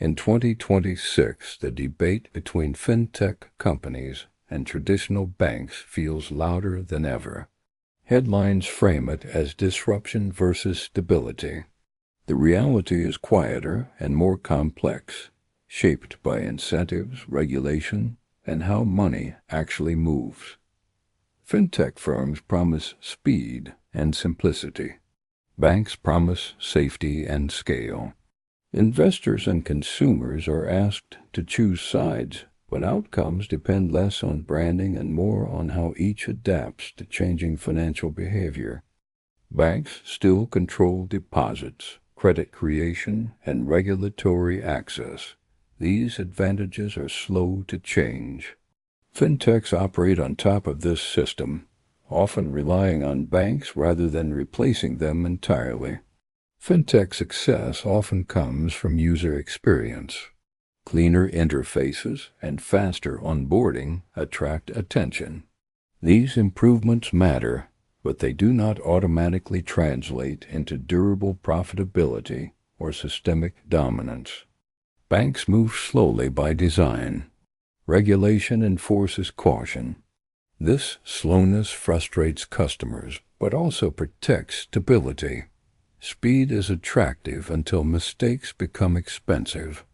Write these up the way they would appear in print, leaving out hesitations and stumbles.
In 2026, the debate between fintech companies and traditional banks feels louder than ever. Headlines frame it as disruption versus stability. The reality is quieter and more complex, shaped by incentives, regulation, and how money actually moves. Fintech firms promise speed and simplicity. Banks promise safety and scale. Investors and consumers are asked to choose sides, but outcomes depend less on branding and more on how each adapts to changing financial behavior. Banks still control deposits, credit creation, and regulatory access. These advantages are slow to change. Fintechs operate on top of this system, often relying on banks rather than replacing them entirely. Fintech success often comes from user experience. Cleaner interfaces and faster onboarding attract attention. These improvements matter, but they do not automatically translate into durable profitability or systemic dominance. Banks move slowly by design. Regulation enforces caution. This slowness frustrates customers, but also protects stability. Speed is attractive until mistakes become expensive.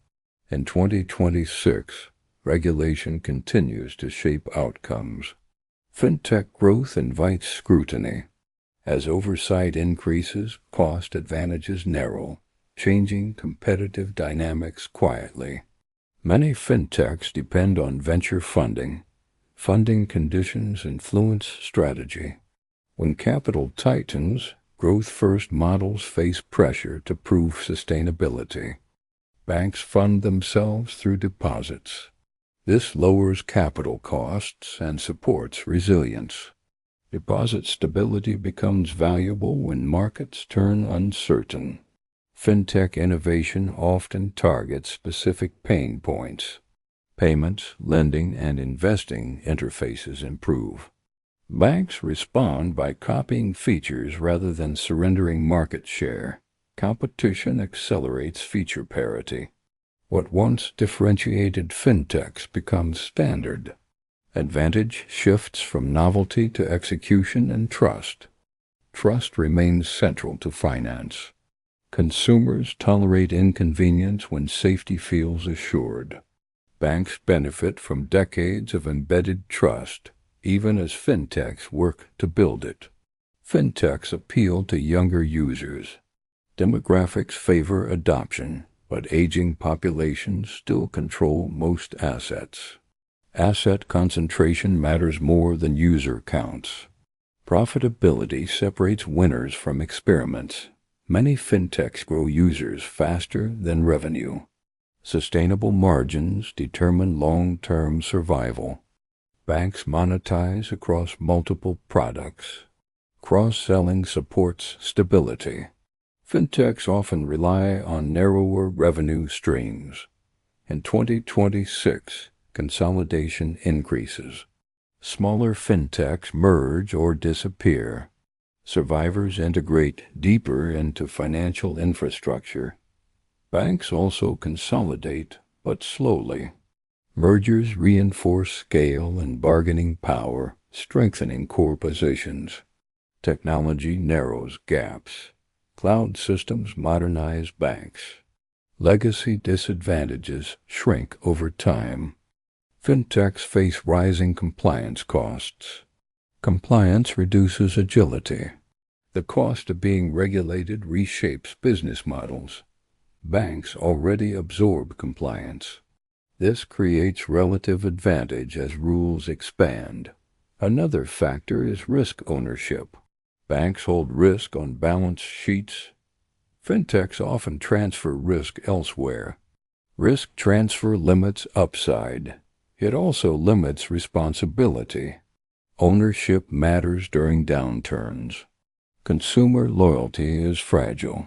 In 2026, regulation continues to shape outcomes. Fintech growth invites scrutiny. As oversight increases, cost advantages narrow, changing competitive dynamics quietly. Many fintechs depend on venture funding. Funding conditions influence strategy. When capital tightens, growth-first models face pressure to prove sustainability. Banks fund themselves through deposits. This lowers capital costs and supports resilience. Deposit stability becomes valuable when markets turn uncertain. Fintech innovation often targets specific pain points. Payments, lending, and investing interfaces improve. Banks respond by copying features rather than surrendering market share. Competition accelerates feature parity. What once differentiated fintechs becomes standard. Advantage shifts from novelty to execution and trust. Trust remains central to finance. Consumers tolerate inconvenience when safety feels assured. Banks benefit from decades of embedded trust, even as fintechs work to build it. Fintechs appeal to younger users. Demographics favor adoption, but aging populations still control most assets. Asset concentration matters more than user counts. Profitability separates winners from experiments. Many fintechs grow users faster than revenue. Sustainable margins determine long-term survival. Banks monetize across multiple products. Cross-selling supports stability. Fintechs often rely on narrower revenue streams. In 2026, consolidation increases. Smaller fintechs merge or disappear. Survivors integrate deeper into financial infrastructure. Banks also consolidate, but slowly. Mergers reinforce scale and bargaining power, strengthening core positions. Technology narrows gaps. Cloud systems modernize banks. Legacy disadvantages shrink over time. Fintechs face rising compliance costs. Compliance reduces agility. The cost of being regulated reshapes business models. Banks already absorb compliance. This creates relative advantage as rules expand. Another factor is risk ownership. Banks hold risk on balance sheets. Fintechs often transfer risk elsewhere. Risk transfer limits upside. It also limits responsibility. Ownership matters during downturns. Consumer loyalty is fragile.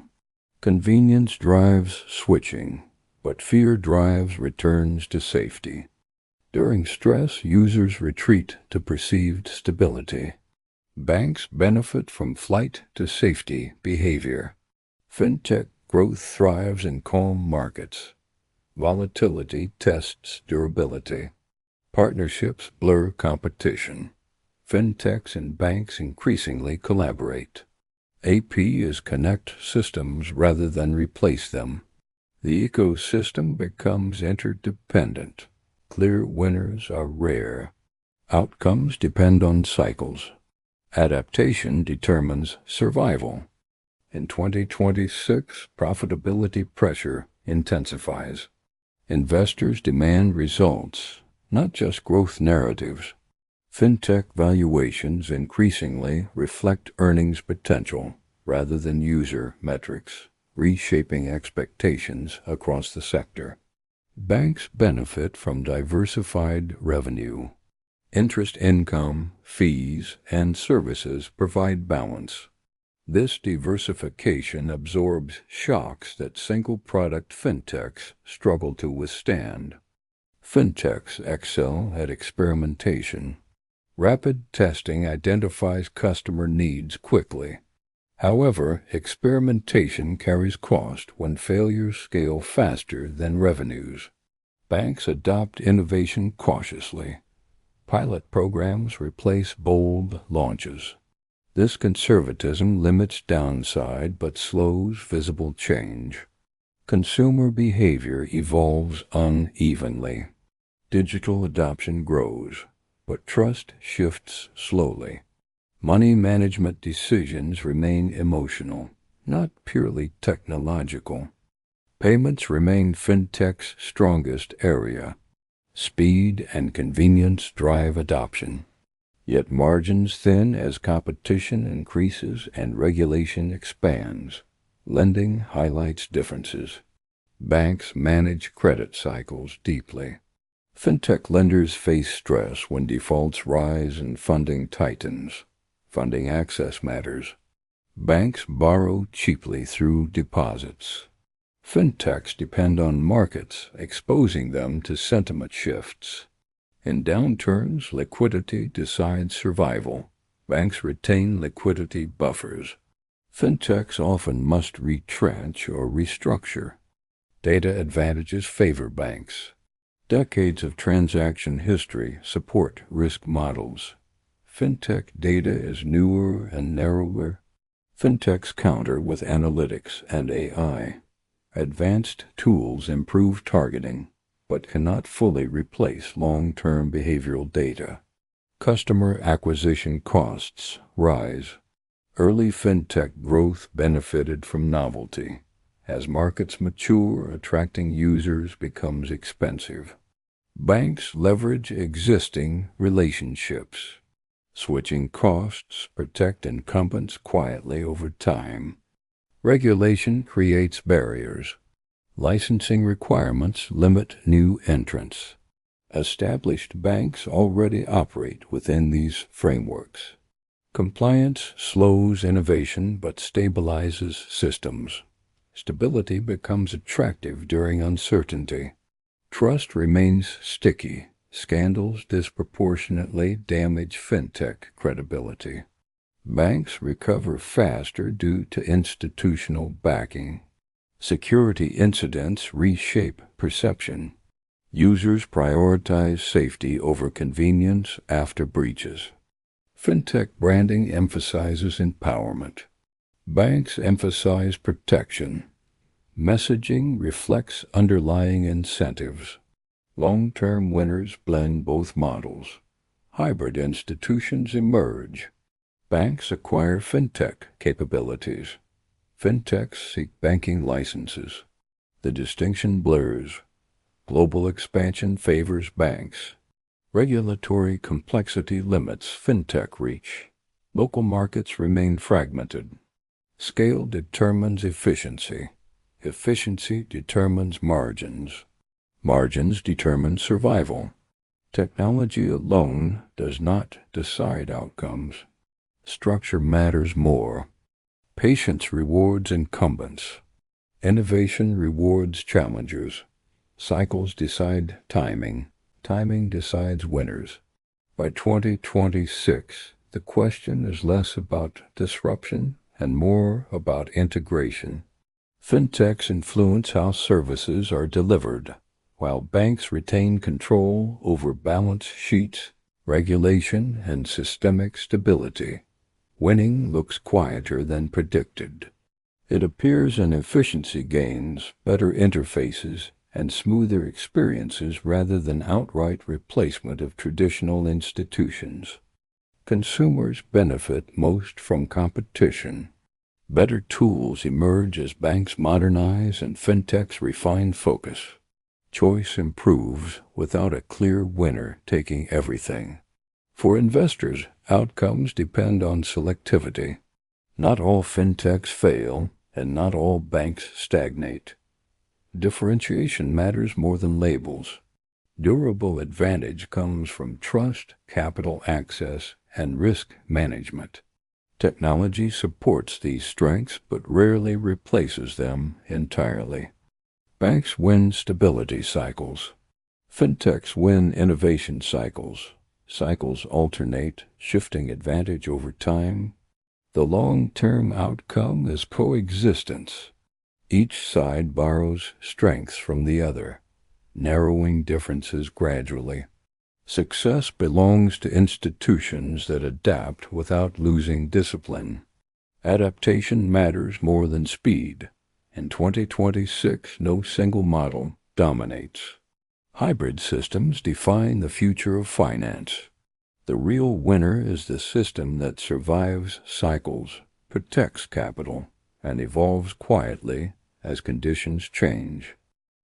Convenience drives switching, but fear drives returns to safety. During stress, users retreat to perceived stability. Banks benefit from flight to safety behavior. Fintech growth thrives in calm markets. Volatility tests durability. Partnerships blur competition. Fintechs and banks increasingly collaborate. AP is connect systems rather than replace them. The ecosystem becomes interdependent. Clear winners are rare. Outcomes depend on cycles. Adaptation determines survival. In 2026, profitability pressure intensifies. Investors demand results, not just growth narratives. Fintech valuations increasingly reflect earnings potential rather than user metrics, reshaping expectations across the sector. Banks benefit from diversified revenue. Interest income, fees, and services provide balance. This diversification absorbs shocks that single-product fintechs struggle to withstand. Fintechs excel at experimentation. Rapid testing identifies customer needs quickly. However, experimentation carries cost when failures scale faster than revenues. Banks adopt innovation cautiously. Pilot programs replace bold launches. This conservatism limits downside but slows visible change. Consumer behavior evolves unevenly. Digital adoption grows, but trust shifts slowly. Money management decisions remain emotional, not purely technological. Payments remain fintech's strongest area. Speed and convenience drive adoption. Yet margins thin as competition increases and regulation expands. Lending highlights differences. Banks manage credit cycles deeply. Fintech lenders face stress when defaults rise and funding tightens. Funding access matters. Banks borrow cheaply through deposits. Fintechs depend on markets, exposing them to sentiment shifts. In downturns, liquidity decides survival. Banks retain liquidity buffers. Fintechs often must retrench or restructure. Data advantages favor banks. Decades of transaction history support risk models. Fintech data is newer and narrower. Fintechs counter with analytics and AI. Advanced tools improve targeting, but cannot fully replace long-term behavioral data. Customer acquisition costs rise. Early fintech growth benefited from novelty. As markets mature, attracting users becomes expensive. Banks leverage existing relationships. Switching costs protect incumbents quietly over time. Regulation creates barriers. Licensing requirements limit new entrants. Established banks already operate within these frameworks. Compliance slows innovation but stabilizes systems. Stability becomes attractive during uncertainty. Trust remains sticky. Scandals disproportionately damage fintech credibility. Banks recover faster due to institutional backing. Security incidents reshape perception. Users prioritize safety over convenience after breaches. Fintech branding emphasizes empowerment. Banks emphasize protection. Messaging reflects underlying incentives. Long-term winners blend both models. Hybrid institutions emerge. Banks acquire fintech capabilities. Fintechs seek banking licenses. The distinction blurs. Global expansion favors banks. Regulatory complexity limits fintech reach. Local markets remain fragmented. Scale determines efficiency. Efficiency determines margins. Margins determine survival. Technology alone does not decide outcomes. Structure matters more. Patience rewards incumbents. Innovation rewards challengers. Cycles decide timing. Timing decides winners. By 2026, the question is less about disruption and more about integration. Fintechs influence how services are delivered, while banks retain control over balance sheets, regulation, and systemic stability. Winning looks quieter than predicted. It appears in efficiency gains, better interfaces, and smoother experiences rather than outright replacement of traditional institutions. Consumers benefit most from competition. Better tools emerge as banks modernize and fintechs refine focus. Choice improves without a clear winner taking everything. For investors, outcomes depend on selectivity. Not all fintechs fail, and not all banks stagnate. Differentiation matters more than labels. Durable advantage comes from trust, capital access, and risk management. Technology supports these strengths but rarely replaces them entirely. Banks win stability cycles. Fintechs win innovation cycles. Cycles alternate, shifting advantage over time. The long-term outcome is coexistence. Each side borrows strengths from the other, narrowing differences gradually. Success belongs to institutions that adapt without losing discipline. Adaptation matters more than speed. In 2026, no single model dominates. Hybrid systems define the future of finance. The real winner is the system that survives cycles, protects capital, and evolves quietly as conditions change.